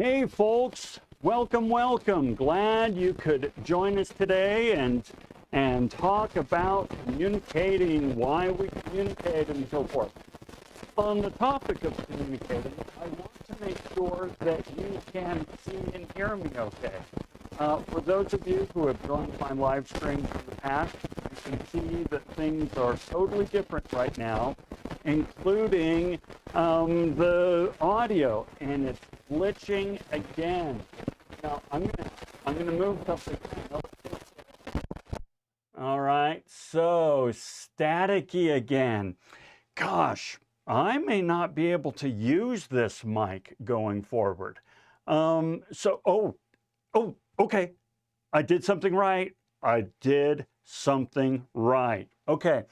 Hey folks, welcome. Glad you could join us today and talk about communicating, why we communicate and so forth. On the topic of communicating, I want to make sure that you can see and hear me okay. For those of you who have joined my live stream from the past, you can see that things are totally different right now, including the audio, and it's glitching again. Now I'm gonna move something. All right, so staticky again. Gosh, I may not be able to use this mic going forward. Okay, I did something right. Okay,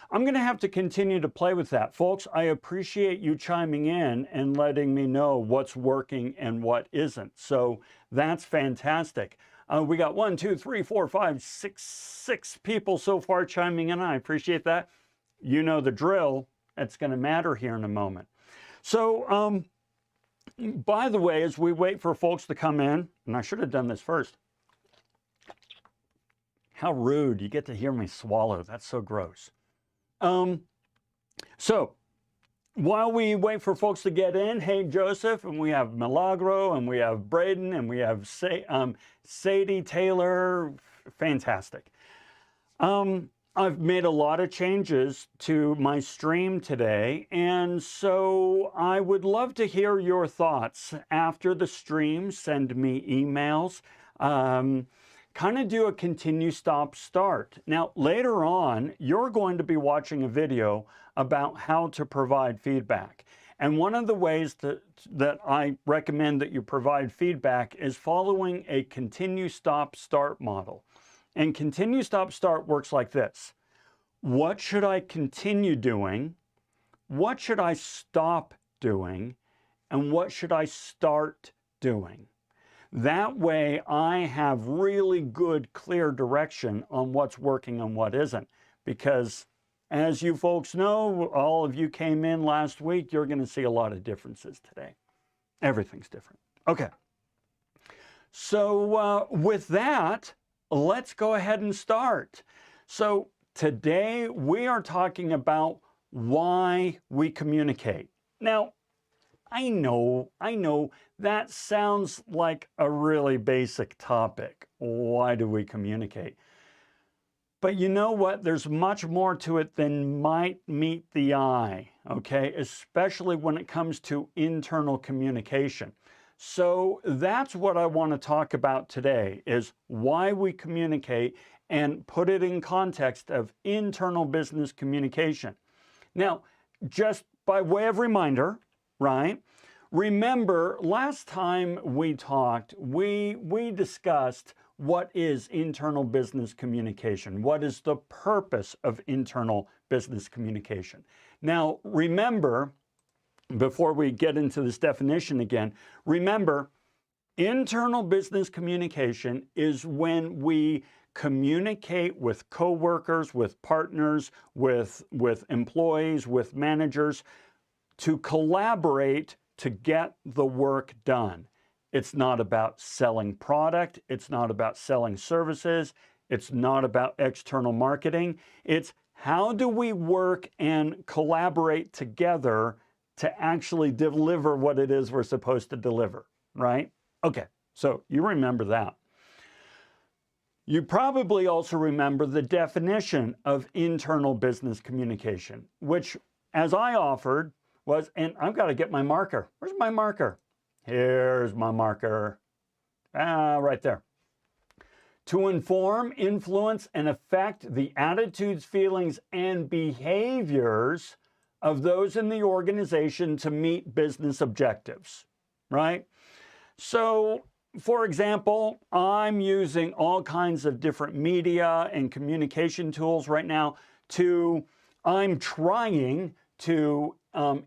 I'm going to have to continue to play with that. Folks, I appreciate you chiming in and letting me know what's working and what isn't. So that's fantastic. We got 1, 2, 3, 4, 5, 6 people so far chiming in. I appreciate that. You know the drill. It's going to matter here in a moment. So, by the way, as we wait for folks to come in, and I should have done this first. How rude. You get to hear me swallow. That's so gross. So while we wait for folks to get in, hey, Joseph, and we have Milagro, and we have Braden, and we have Sadie Taylor. Fantastic. I've made a lot of changes to my stream today, and so I would love to hear your thoughts after the stream. Send me emails. Kind of do a continue, stop, start. Now, later on, you're going to be watching a video about how to provide feedback. And one of the ways that I recommend that you provide feedback is following a continue, stop, start model. And continue, stop, start works like this. What should I continue doing? What should I stop doing? And what should I start doing? That way I have really good, clear direction on what's working and what isn't. Because as you folks know, all of you came in last week, you're going to see a lot of differences today. Everything's different. Okay. So with that, let's go ahead and start. So today we are talking about why we communicate. Now, I know that sounds like a really basic topic. Why do we communicate? But you know what? There's much more to it than might meet the eye, okay? Especially when it comes to internal communication. So that's what I want to talk about today, is why we communicate and put it in context of internal business communication. Now, just by way of reminder, right? Remember, last time we talked, we discussed what is internal business communication. What is the purpose of internal business communication? Now, remember, before we get into this definition again, remember, internal business communication is when we communicate with coworkers, with partners, with employees, with managers, to collaborate to get the work done. It's not about selling product. It's not about selling services. It's not about external marketing. It's how do we work and collaborate together to actually deliver what it is we're supposed to deliver, right? Okay, so you remember that. You probably also remember the definition of internal business communication, which, as I offered, was, and I've got to get my marker. Where's my marker? Here's my marker. Right there. To inform, influence, and affect the attitudes, feelings, and behaviors of those in the organization to meet business objectives, right? So, for example, I'm using all kinds of different media and communication tools right now I'm trying to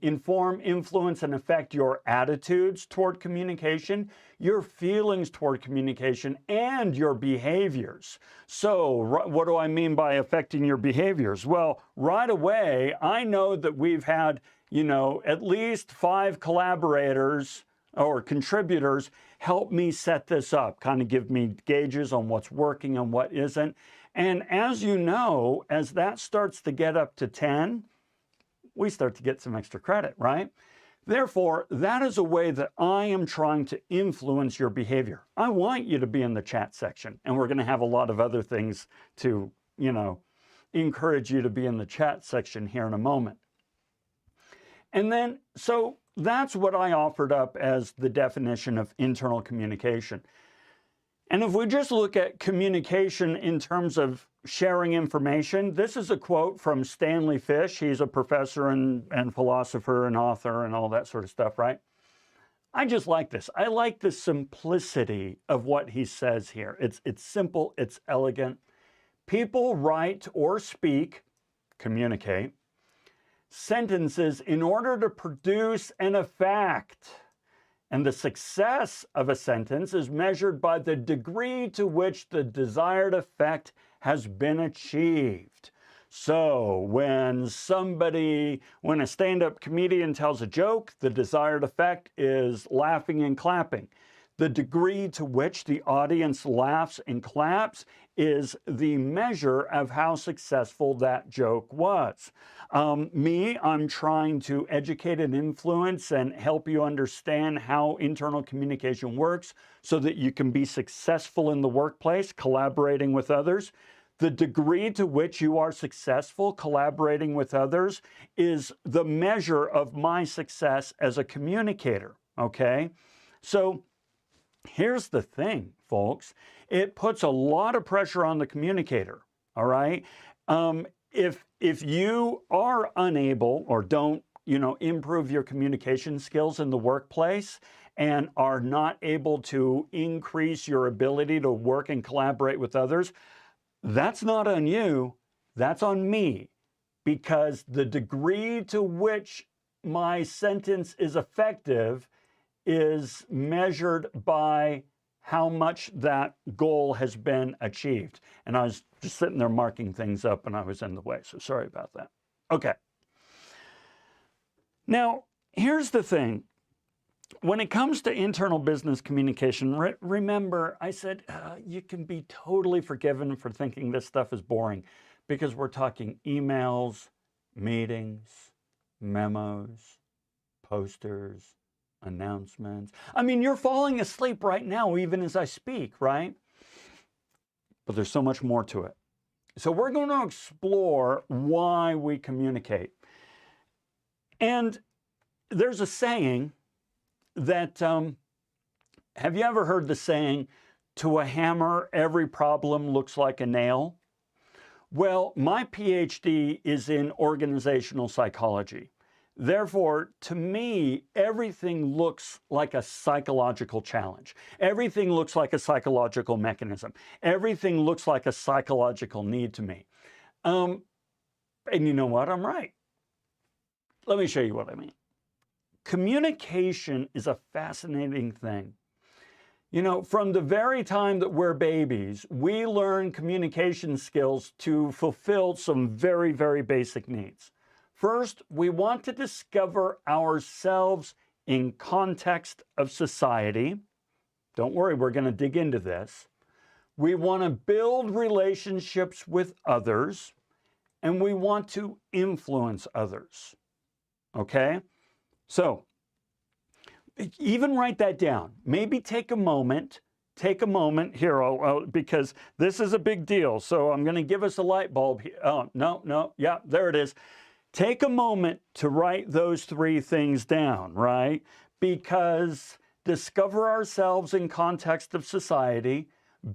inform, influence, and affect your attitudes toward communication, your feelings toward communication, and your behaviors. So what do I mean by affecting your behaviors? Well, right away, I know that we've had, at least 5 collaborators or contributors help me set this up, kind of give me gauges on what's working and what isn't. And as you know, as that starts to get up to 10, we start to get some extra credit, right? Therefore, that is a way that I am trying to influence your behavior. I want you to be in the chat section, and we're going to have a lot of other things to, encourage you to be in the chat section here in a moment. And then, so that's what I offered up as the definition of internal communication. And if we just look at communication in terms of sharing information, this is a quote from Stanley Fish. He's a professor and philosopher and author and all that sort of stuff, right? I just like this. I like the simplicity of what he says here. It's simple, it's elegant. People write or speak, communicate, sentences in order to produce an effect. And the success of a sentence is measured by the degree to which the desired effect has been achieved. So when a stand-up comedian tells a joke, the desired effect is laughing and clapping. The degree to which the audience laughs and claps is the measure of how successful that joke was. I'm trying to educate and influence and help you understand how internal communication works so that you can be successful in the workplace, collaborating with others. The degree to which you are successful collaborating with others is the measure of my success as a communicator, okay? So here's the thing, folks. It puts a lot of pressure on the communicator, all right? If you are unable or don't, improve your communication skills in the workplace and are not able to increase your ability to work and collaborate with others, that's not on you, that's on me, because the degree to which my sentence is effective is measured by how much that goal has been achieved. And I was just sitting there marking things up and I was in the way, so sorry about that. Okay. Now, here's the thing. When it comes to internal business communication, remember I said you can be totally forgiven for thinking this stuff is boring because we're talking emails, meetings, memos, posters, announcements. I mean, you're falling asleep right now even as I speak, right? But there's so much more to it. So we're going to explore why we communicate. And there's a saying that, have you ever heard the saying, to a hammer, every problem looks like a nail? Well, my PhD is in organizational psychology. Therefore, to me, everything looks like a psychological challenge. Everything looks like a psychological mechanism. Everything looks like a psychological need to me. And you know what? I'm right. Let me show you what I mean. Communication is a fascinating thing. From the very time that we're babies, we learn communication skills to fulfill some very, very basic needs. First, we want to discover ourselves in context of society. Don't worry, we're going to dig into this. We want to build relationships with others, and we want to influence others. Okay? So, even write that down. Maybe take a moment here, because this is a big deal. So I'm going to give us a light bulb here. Oh, no, yeah, there it is. Take a moment to write those three things down, right? Because discover ourselves in context of society,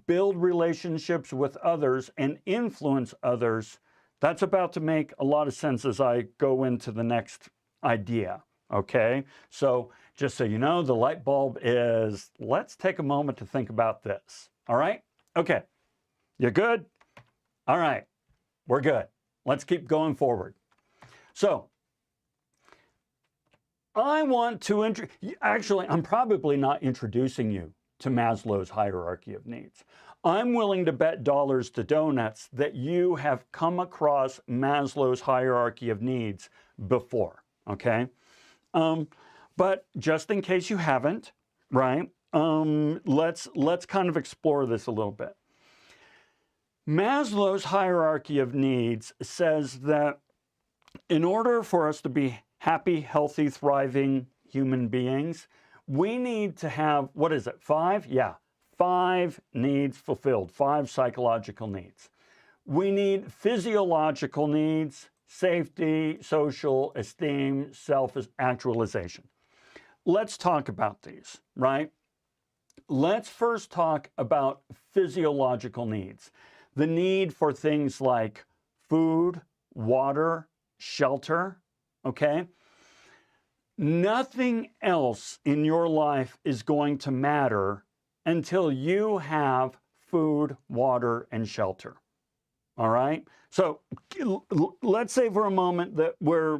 build relationships with others, and influence others. That's about to make a lot of sense as I go into the next idea, okay? So just so you know, the light bulb is, let's take a moment to think about this, all right? Okay, you good? All right, we're good. Let's keep going forward. So, I want to, actually, I'm probably not introducing you to Maslow's hierarchy of needs. I'm willing to bet dollars to donuts that you have come across Maslow's hierarchy of needs before, okay? But just in case you haven't, right? Let's kind of explore this a little bit. Maslow's hierarchy of needs says that in order for us to be happy, healthy, thriving human beings, we need to have, what is it, 5? Yeah, 5 needs fulfilled, 5 psychological needs. We need physiological needs, safety, social, esteem, self-actualization. Let's talk about these, right? Let's first talk about physiological needs. The need for things like food, water, shelter, okay? Nothing else in your life is going to matter until you have food, water, and shelter. All right? So let's say for a moment that we're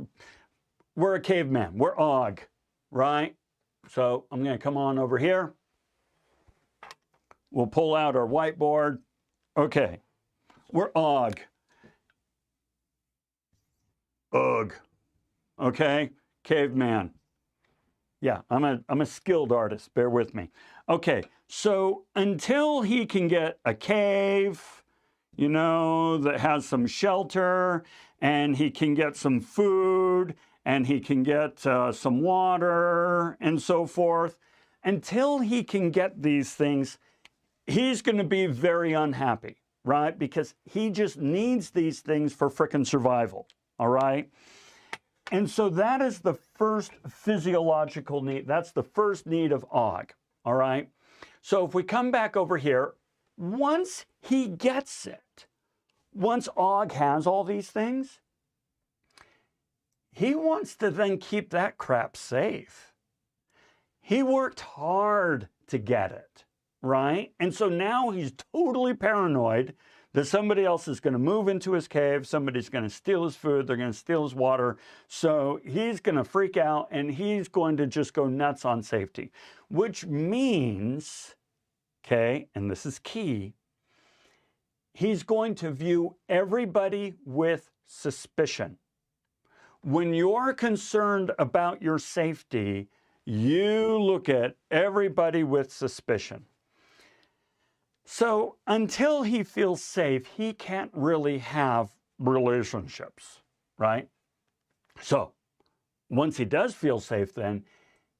a caveman, we're Og, right? So I'm going to come on over here. We'll pull out our whiteboard. Okay, we're Og. Ugh. Okay, caveman. Yeah, I'm a skilled artist, bear with me. Okay, so until he can get a cave, you know, that has some shelter, and he can get some food, and he can get some water, and so forth, until he can get these things, he's going to be very unhappy, right? Because he just needs these things for frickin' survival, all right? And so that is the first physiological need. That's the first need of Og, all right? So if we come back over here, once he gets it, once Og has all these things, he wants to then keep that crap safe. He worked hard to get it, right? And so now he's totally paranoid that somebody else is going to move into his cave, somebody's going to steal his food, they're going to steal his water. So he's going to freak out and he's going to just go nuts on safety, which means, okay, and this is key, he's going to view everybody with suspicion. When you're concerned about your safety, you look at everybody with suspicion. So until he feels safe, he can't really have relationships, right? So once he does feel safe, then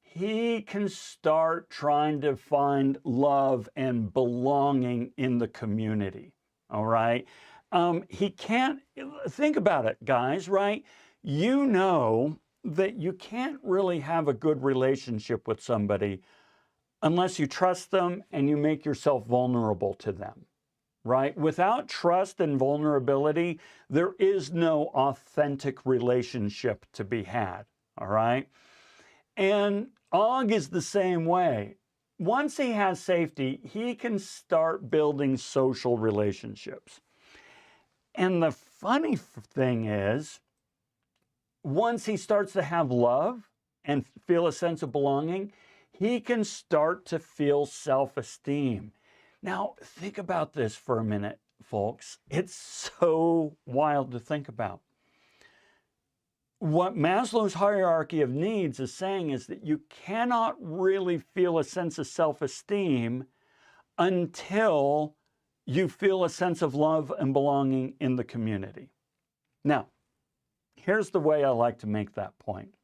he can start trying to find love and belonging in the community, all right? He can't, think about it, guys, right? You know that you can't really have a good relationship with somebody unless you trust them and you make yourself vulnerable to them, right? Without trust and vulnerability, there is no authentic relationship to be had, all right? And Og is the same way. Once he has safety, he can start building social relationships. And the funny thing is, once he starts to have love and feel a sense of belonging, he can start to feel self-esteem. Now, think about this for a minute, folks. It's so wild to think about. What Maslow's hierarchy of needs is saying is that you cannot really feel a sense of self-esteem until you feel a sense of love and belonging in the community. Now, here's the way I like to make that point.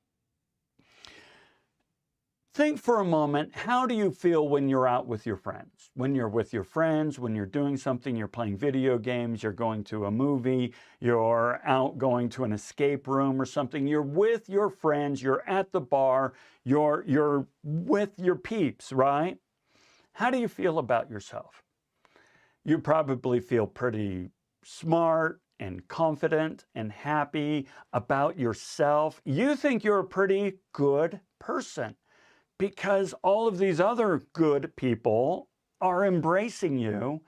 Think for a moment, how do you feel when you're out with your friends? When you're with your friends, when you're doing something, you're playing video games, you're going to a movie, you're out going to an escape room or something, you're with your friends, you're at the bar, you're with your peeps, right? How do you feel about yourself? You probably feel pretty smart and confident and happy about yourself. You think you're a pretty good person, because all of these other good people are embracing you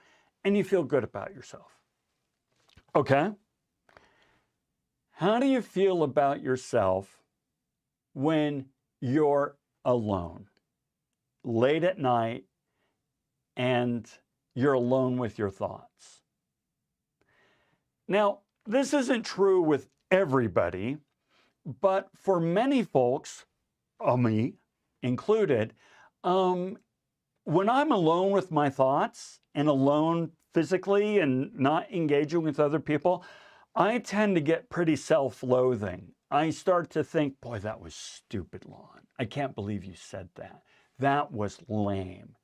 and you feel good about yourself. Okay? How do you feel about yourself when you're alone, late at night, and you're alone with your thoughts? Now, this isn't true with everybody, but for many folks, me included, when I'm alone with my thoughts and alone physically and not engaging with other people, I tend to get pretty self-loathing. I start to think, boy, that was stupid, Lon. I can't believe you said that. That was lame.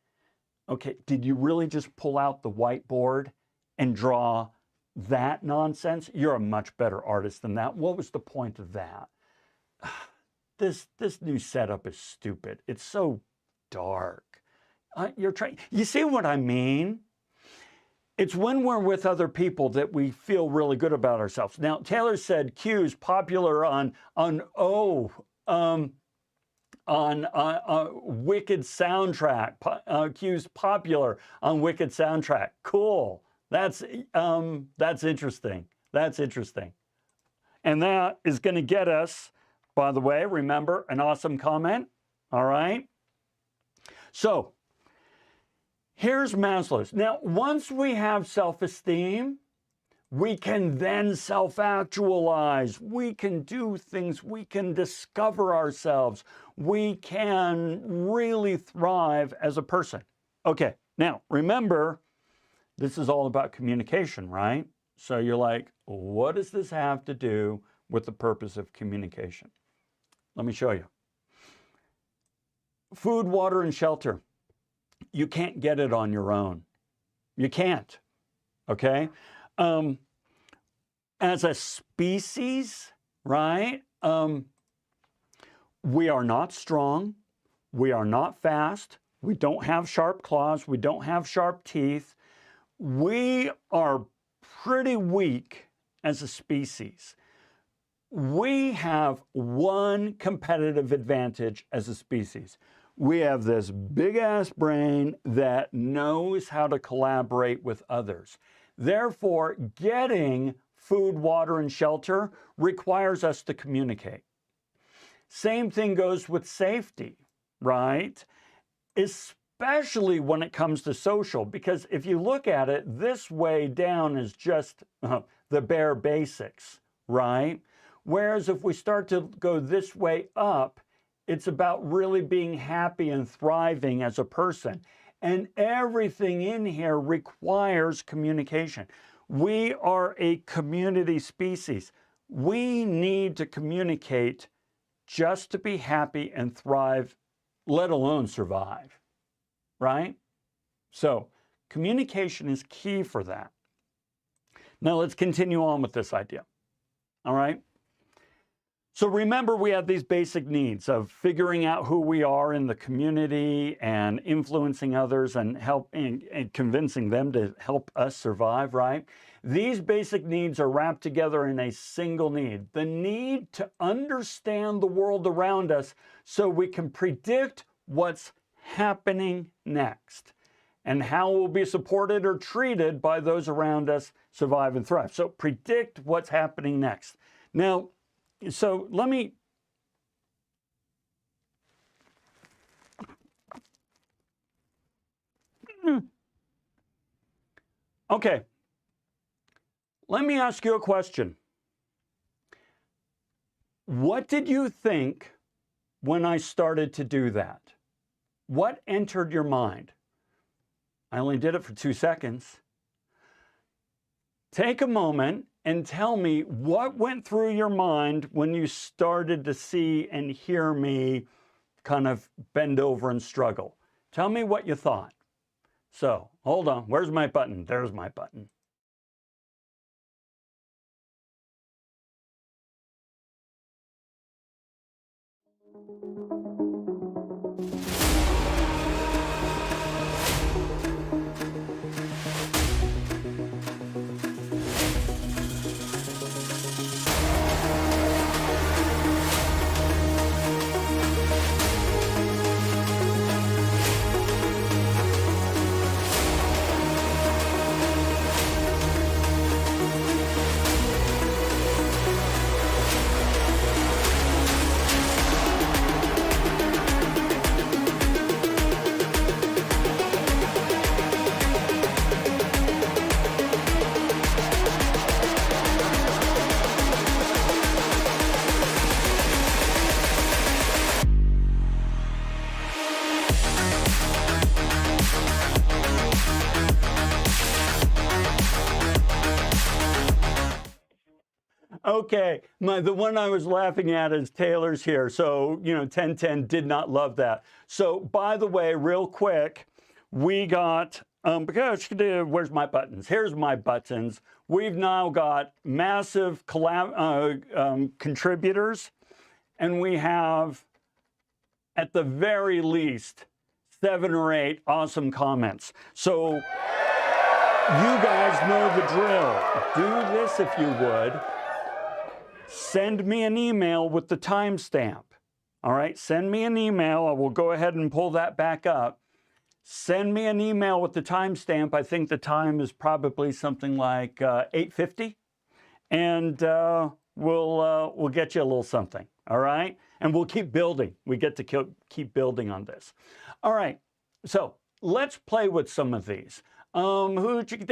Okay, did you really just pull out the whiteboard and draw that nonsense? You're a much better artist than that. What was the point of that? This new setup is stupid. It's so dark. You see what I mean? It's when we're with other people that we feel really good about ourselves. Now, Taylor said Q's popular on Wicked soundtrack. Q's popular on Wicked soundtrack. Cool. That's interesting. That's interesting. And that is going to get us, by the way, remember, an awesome comment. All right. So here's Maslow's. Now, once we have self-esteem, we can then self-actualize. We can do things. We can discover ourselves. We can really thrive as a person. Okay, now remember, this is all about communication, right? So you're like, what does this have to do with the purpose of communication? Let me show you. Food, water, and shelter. You can't get it on your own. You can't, okay? As a species, right, we are not strong. We are not fast. We don't have sharp claws. We don't have sharp teeth. We are pretty weak as a species. We have one competitive advantage as a species. We have this big-ass brain that knows how to collaborate with others. Therefore, getting food, water, and shelter requires us to communicate. Same thing goes with safety, right? Especially when it comes to social, because if you look at it, this way down is just the bare basics, right? Whereas if we start to go this way up, it's about really being happy and thriving as a person. And everything in here requires communication. We are a community species. We need to communicate just to be happy and thrive, let alone survive, right? So communication is key for that. Now let's continue on with this idea, all right? So remember, we have these basic needs of figuring out who we are in the community and influencing others and and convincing them to help us survive, right? These basic needs are wrapped together in a single need, the need to understand the world around us so we can predict what's happening next and how we'll be supported or treated by those around us, survive and thrive. So predict what's happening next. Now, so let me okay. Let me ask you a question. What did you think when I started to do that? What entered your mind? I only did it for 2 seconds. Take a moment and tell me what went through your mind when you started to see and hear me kind of bend over and struggle. Tell me what you thought. So, hold on. Where's my button? There's my button. Okay, the one I was laughing at is Taylor's here. So, 1010 did not love that. So, by the way, real quick, we got, because where's my buttons? Here's my buttons. We've now got massive contributors, and we have, at the very least, 7 or 8 awesome comments. So, you guys know the drill. Do this if you would. Send me an email with the timestamp. All right, send me an email. I will go ahead and pull that back up. Send me an email with the timestamp. I think the time is probably something like 8:50, and we'll get you a little something. All right, and we'll keep building. We get to keep building on this. All right, so let's play with some of these. I'm looking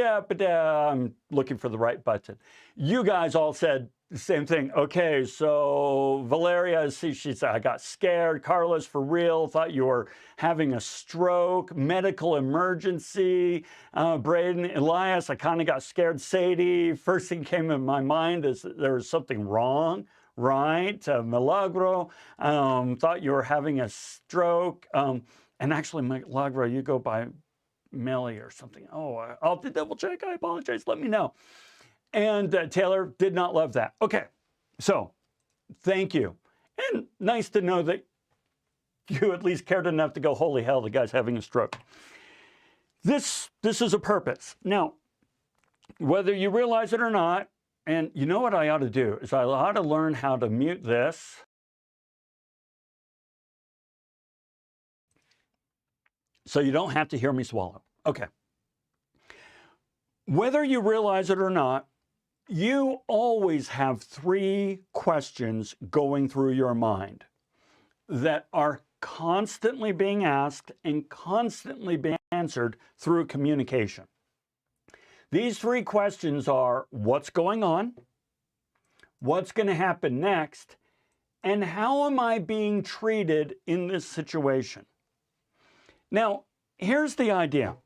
for the right button. You guys all said the same thing. Okay, so Valeria, she said, I got scared. Carlos, for real, thought you were having a stroke, medical emergency. Braden, Elias, I kind of got scared. Sadie, first thing came in my mind is that there was something wrong, right? Milagro, thought you were having a stroke. And actually, Milagro, you go by Melly or something. Oh, I'll have to double check. I apologize. Let me know. And Taylor did not love that. Okay, so thank you. And nice to know that you at least cared enough to go, holy hell, the guy's having a stroke. This is a purpose. Now, whether you realize it or not, and you know what I ought to do is I ought to learn how to mute this. So you don't have to hear me swallow. Okay. Whether you realize it or not, you always have 3 questions going through your mind that are constantly being asked and constantly being answered through communication. These 3 questions are, what's going on? What's going to happen next? And how am I being treated in this situation? Now, here's the idea.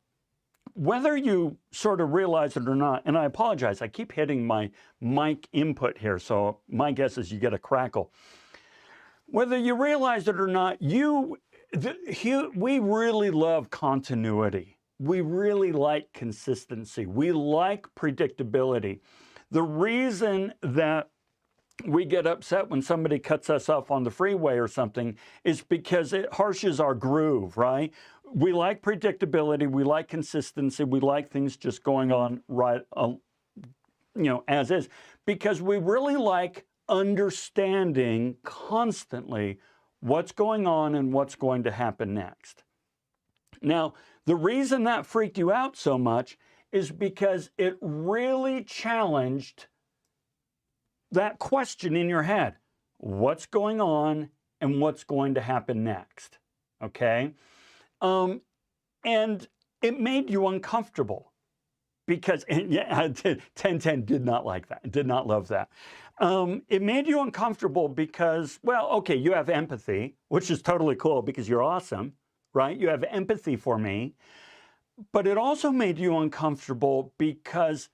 Whether you sort of realize it or not, and I apologize, I keep hitting my mic input here, so my guess is you get a crackle. Whether you realize it or not, we really love continuity. We really like consistency. We like predictability. The reason that we get upset when somebody cuts us off on the freeway or something is because it harshes our groove, right? We like predictability, we like consistency, we like things just going on right, as is, because we really like understanding constantly what's going on and what's going to happen next. Now, the reason that freaked you out so much is because it really challenged that question in your head. What's going on and what's going to happen next? Okay? And it made you uncomfortable because, and yeah, 1010 did not like that, did not love that. It made you uncomfortable because, well, okay, you have empathy, which is totally cool because you're awesome, right? You have empathy for me, but it also made you uncomfortable because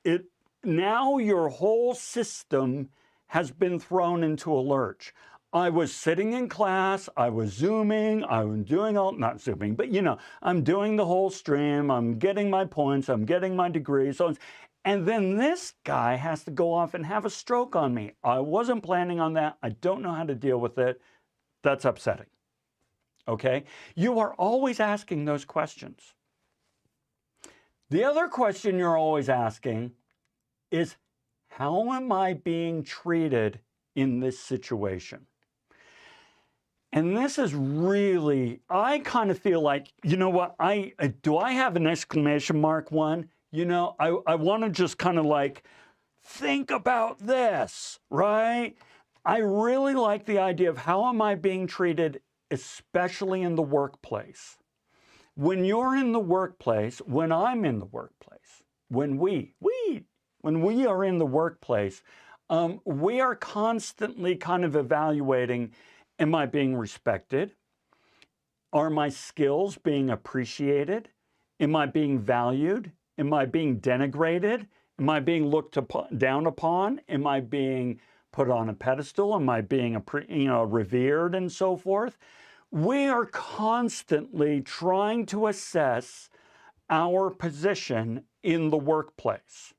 now your whole system has been thrown into a lurch. I was sitting in class, I was Zooming, I was doing not Zooming, but I'm doing the whole stream, I'm getting my points, I'm getting my degree, and then this guy has to go off and have a stroke on me. I wasn't planning on that, I don't know how to deal with it. That's upsetting, okay? You are always asking those questions. The other question you're always asking is, how am I being treated in this situation? And this is really, I kind of feel like, you know what, do I have an exclamation mark one? I want to just kind of like, think about this, right? I really like the idea of how am I being treated, especially in the workplace. When you're in the workplace, when I'm in the workplace, when we are in the workplace, we are constantly kind of evaluating, am I being respected? Are my skills being appreciated? Am I being valued? Am I being denigrated? Am I being looked down upon? Am I being put on a pedestal? Am I being revered and so forth? We are constantly trying to assess our position in the workplace,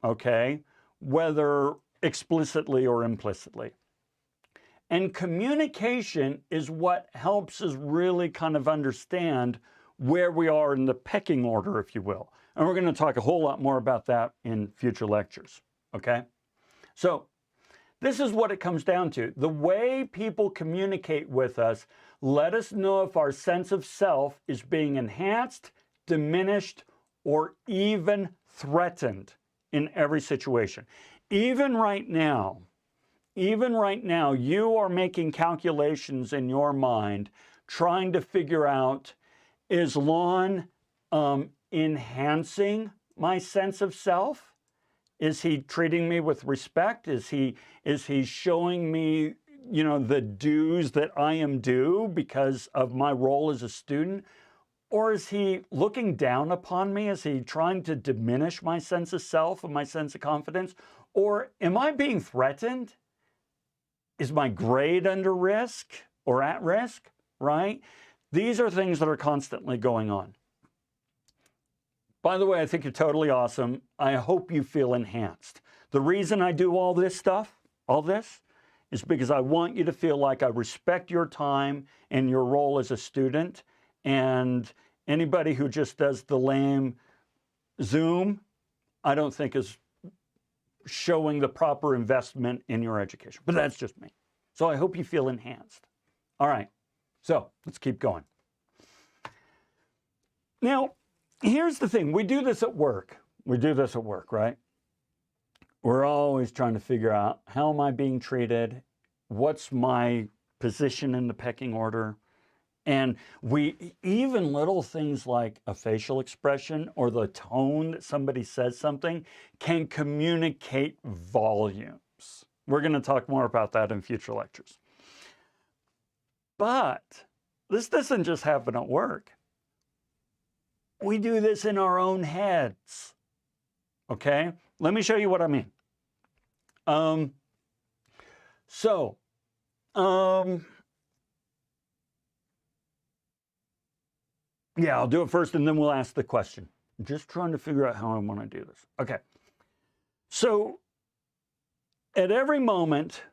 okay? Whether explicitly or implicitly. And communication is what helps us really kind of understand where we are in the pecking order, if you will. And we're going to talk a whole lot more about that in future lectures, okay? So this is what it comes down to. The way people communicate with us let us know if our sense of self is being enhanced, diminished, or even threatened in every situation. Even right now, you are making calculations in your mind, trying to figure out, is Lon enhancing my sense of self? Is he treating me with respect? Is he showing me, the dues that I am due because of my role as a student? Or is he looking down upon me? Is he trying to diminish my sense of self and my sense of confidence? Or am I being threatened? Is my grade under risk or at risk, right? These are things that are constantly going on. By the way, I think you're totally awesome. I hope you feel enhanced. The reason I do all this stuff, is because I want you to feel like I respect your time and your role as a student. And anybody who just does the lame Zoom, I don't think is showing the proper investment in your education. But that's just me. So I hope you feel enhanced. All right, so let's keep going. Now, here's the thing. We do this at work. Right? We're always trying to figure out, how am I being treated? What's my position in the pecking order? And even little things like a facial expression or the tone that somebody says something can communicate volumes. We're going to talk more about that in future lectures. But this doesn't just happen at work. We do this in our own heads. Okay? Let me show you what I mean. Yeah, I'll do it first and then we'll ask the question. I'm just trying to figure out how I want to do this. Okay. So at every moment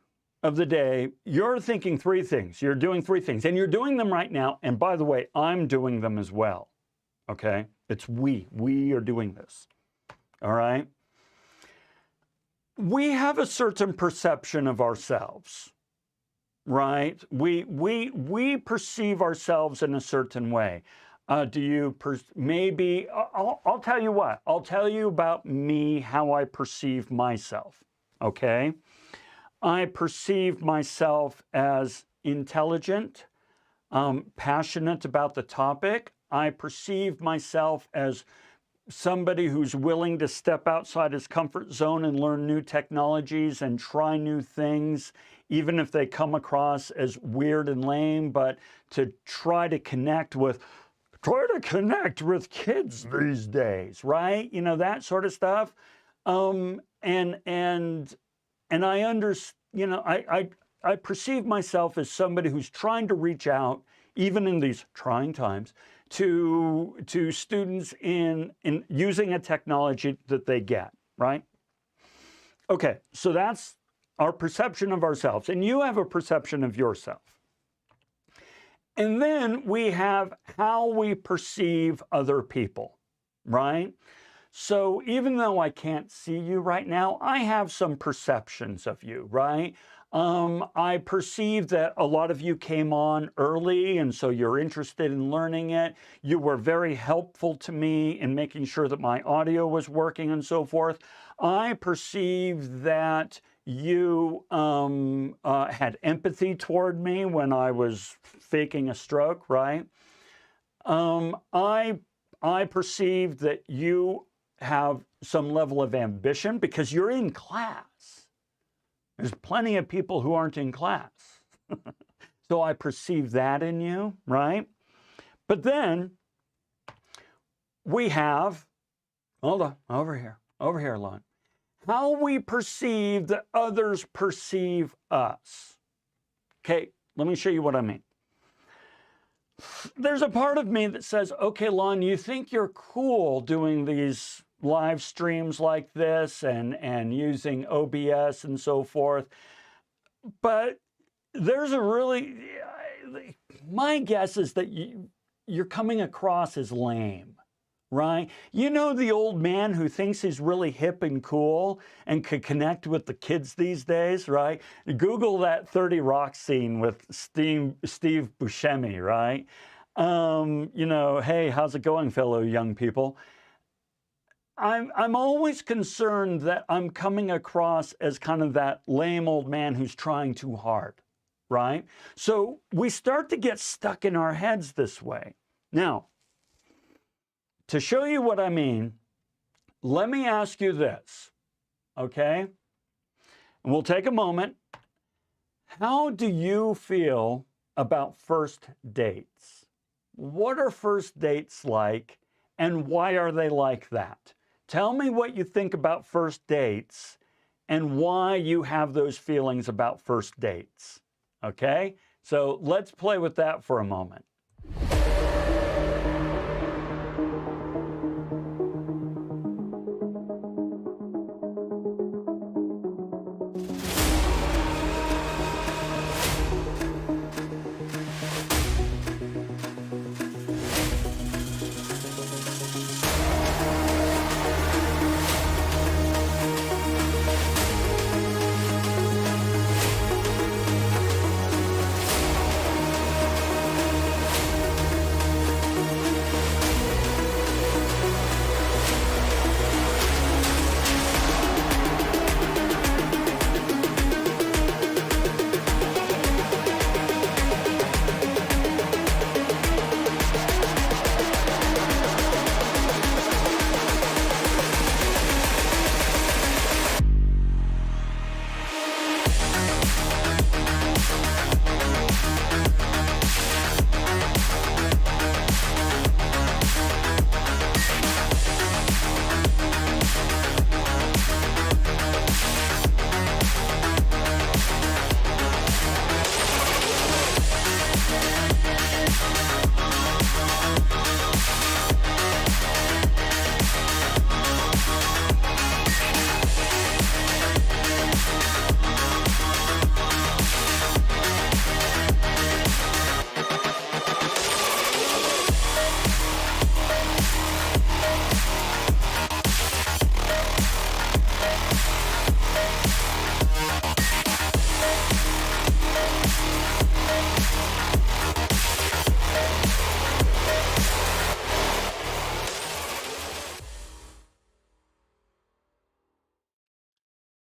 of the day, you're thinking three things. You're doing three things. And you're doing them right now. And by the way, I'm doing them as well. Okay? It's we. We are doing this. All right? We have a certain perception of ourselves. Right? We perceive ourselves in a certain way. Do you maybe I'll tell you what. I'll tell you about me, how I perceive myself. Okay? I perceive myself as intelligent, passionate about the topic. I perceive myself as somebody who's willing to step outside his comfort zone and learn new technologies and try new things, even if they come across as weird and lame, but to try to connect with kids these days, right? That sort of stuff. And I perceive myself as somebody who's trying to reach out, even in these trying times, to students in using a technology that they get, right? Okay, so that's our perception of ourselves. And you have a perception of yourself. And then we have how we perceive other people, right? So even though I can't see you right now, I have some perceptions of you, right? I perceive that a lot of you came on early, and so you're interested in learning it. You were very helpful to me in making sure that my audio was working and so forth. I perceive that you had empathy toward me when I was faking a stroke, right? I perceive that you have some level of ambition because you're in class. There's plenty of people who aren't in class. So I perceive that in you, right? But then we have, hold on, over here, Lon. how we perceive that others perceive us. Okay, let me show you what I mean. There's a part of me that says, okay, Lon, you think you're cool doing these live streams like this and using OBS and so forth. But there's a really, my guess is that you're coming across as lame, right? You know, the old man who thinks he's really hip and cool and could connect with the kids these days, right? Google that 30 Rock scene with Steve Buscemi, right? You know, hey, how's it going, fellow young people? I'm always concerned that I'm coming across as kind of that lame old man who's trying too hard, right? So we start to get stuck in our heads this way. Now, to show you what I mean, let me ask you this, okay? And we'll take a moment. How do you feel about first dates? What are first dates like, and why are they like that? Tell me what you think about first dates and why you have those feelings about first dates, okay? So let's play with that for a moment.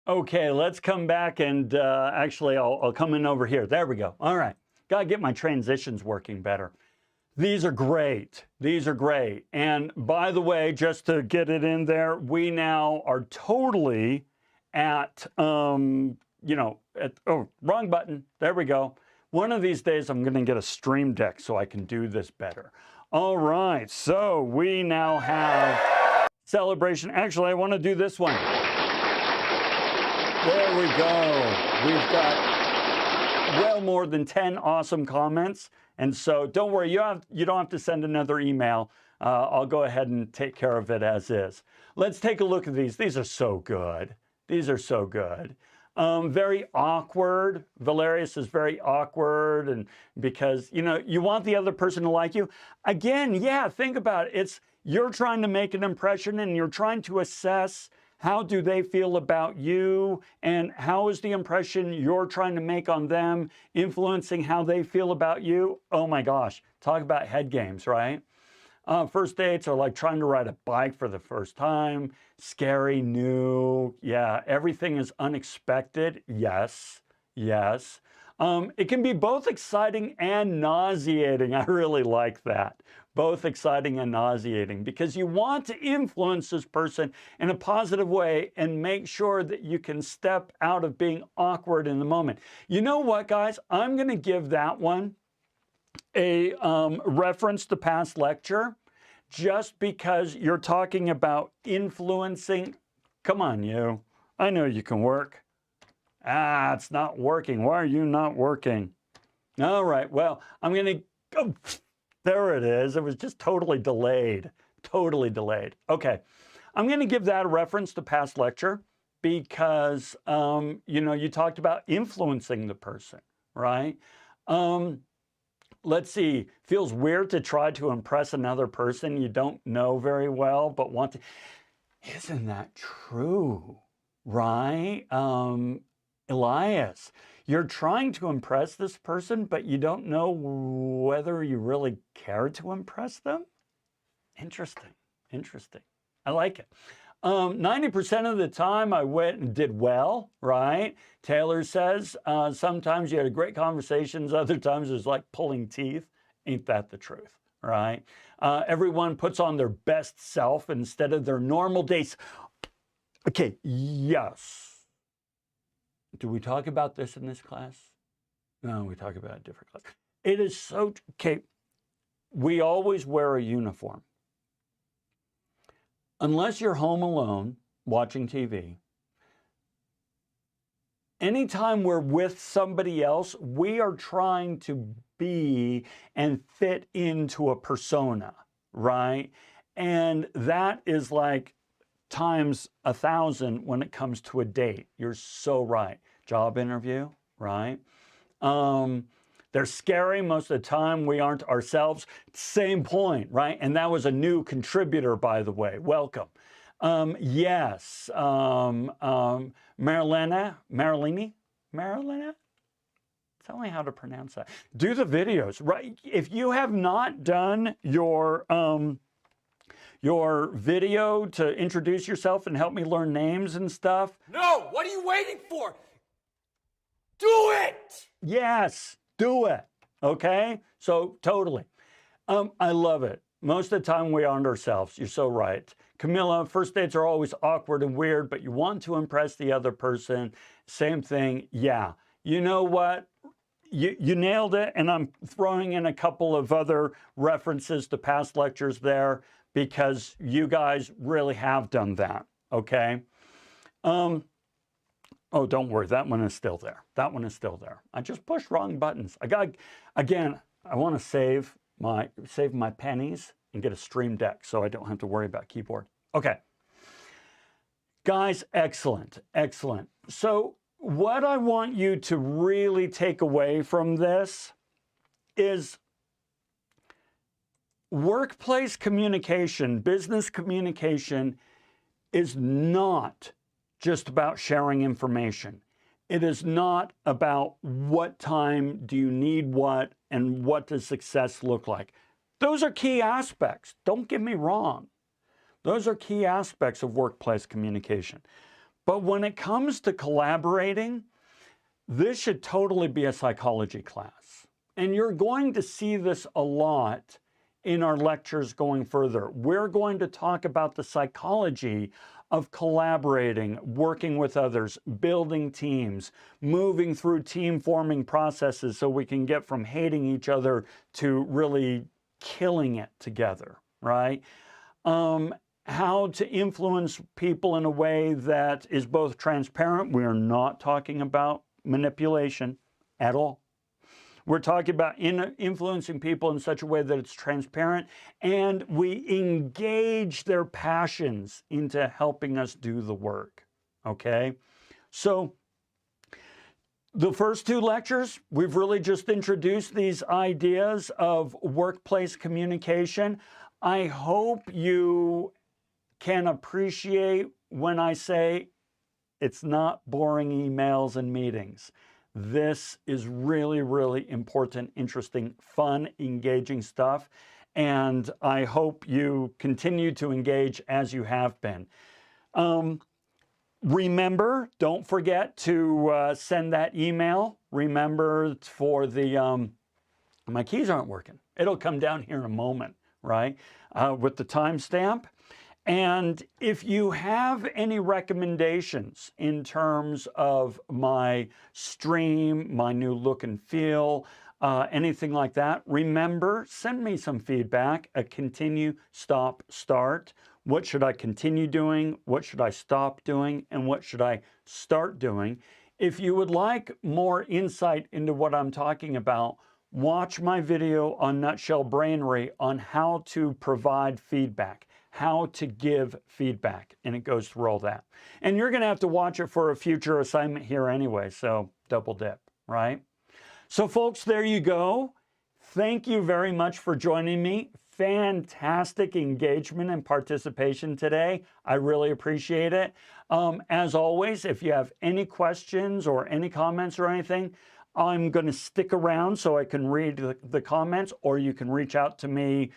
Okay, let's come back and actually I'll come in over here. There we go. All right. Got to get my transitions working better. These are great. These are great. And by the way, just to get it in there, we now are totally at, you know, oh, wrong button. There we go. One of these days I'm going to get a stream deck so I can do this better. All right. So we now have celebration. Actually, I want to do this one. There we go. We've got well more than 10 awesome comments. And so don't worry, you don't have to send another email. I'll go ahead and take care of it as is. Let's take a look at these. These are so good. These are so good. Very awkward. Valerius is very awkward, and because, you know, you want the other person to like you. Again, yeah, think about it. You're trying to make an impression and you're trying to assess how do they feel about you, and how is the impression you're trying to make on them influencing how they feel about you? Oh my gosh, talk about head games, right? First dates are like trying to ride a bike for the first time. Scary, new, yeah, everything is unexpected, yes, yes. It can be both exciting and nauseating. I really like that. Both exciting and nauseating, because you want to influence this person in a positive way and make sure that you can step out of being awkward in the moment. You know what, guys? I'm going to give that one a reference to past lecture, just because you're talking about influencing. Come on, you. I know you can work. Ah, it's not working. Why are you not working? All right, well, I'm going to go. There it is. It was just totally delayed. Totally delayed. Okay, I'm going to give that a reference to past lecture because, you know, you talked about influencing the person, right? Let's see, feels weird to try to impress another person you don't know very well, but want to. Isn't that true, right? Elias, you're trying to impress this person, but you don't know whether you really care to impress them? Interesting, interesting. I like it. 90% of the time I went and did well, right? Taylor says, sometimes you had great conversations, other times it was like pulling teeth. Ain't that the truth, right? Everyone puts on their best self instead of their normal days. Okay, yes. Do we talk about this in this class? No, we talk about a different class. It is so, okay, we always wear a uniform. Unless you're home alone watching TV, anytime we're with somebody else, we are trying to be and fit into a persona, right? And that is like times 1,000 when it comes to a date. You're so right. Job interview, right? They're scary most of the time. We aren't ourselves. Same point, right? And that was a new contributor, by the way. Welcome. Yes. Marilena? Tell me how to pronounce that. Do the videos, right? If you have not done your video to introduce yourself and help me learn names and stuff. No, what are you waiting for? Do it! Yes, do it. Okay? So totally. I love it. Most of the time we aren't ourselves. You're so right. Camilla, first dates are always awkward and weird, but you want to impress the other person. Same thing. Yeah. You know what? You nailed it, and I'm throwing in a couple of other references to past lectures there because you guys really have done that, okay? Oh, don't worry, that one is still there. That one is still there. I just pushed wrong buttons. Again, I want to save my pennies and get a Stream Deck so I don't have to worry about keyboard. Okay. Guys, excellent, excellent. So what I want you to really take away from this is workplace communication, business communication is not just about sharing information. It is not about what time do you need what and what does success look like. Those are key aspects. Don't get me wrong. Those are key aspects of workplace communication. But when it comes to collaborating, this should totally be a psychology class. And you're going to see this a lot in our lectures going further. We're going to talk about the psychology of collaborating, working with others, building teams, moving through team-forming processes so we can get from hating each other to really killing it together, right? How to influence people in a way that is both transparent. We are not talking about manipulation at all. We're talking about influencing people in such a way that it's transparent and we engage their passions into helping us do the work, okay? So the first two lectures, we've really just introduced these ideas of workplace communication. I hope you can appreciate when I say it's not boring emails and meetings. This is really, really important, interesting, fun, engaging stuff. And I hope you continue to engage as you have been. Remember, don't forget to send that email. Remember for the, my keys aren't working. It'll come down here in a moment, right? With the timestamp. And if you have any recommendations in terms of my stream, my new look and feel, anything like that, remember, send me some feedback at continue, stop, start What should I continue doing? What should I stop doing? And what should I start doing? If you would like more insight into what I'm talking about, watch my video on Nutshell Brainery on how to provide feedback, how to give feedback, and it goes through all that. And you're going to have to watch it for a future assignment here anyway, so double dip, right? So folks, there you go. Thank you very much for joining me. Fantastic engagement and participation today. I really appreciate it. As always, if you have any questions or any comments or anything, I'm going to stick around so I can read the comments, or you can reach out to me,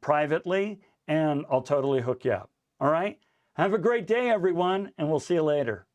privately, and I'll totally hook you up. All right? Have a great day, everyone, and we'll see you later.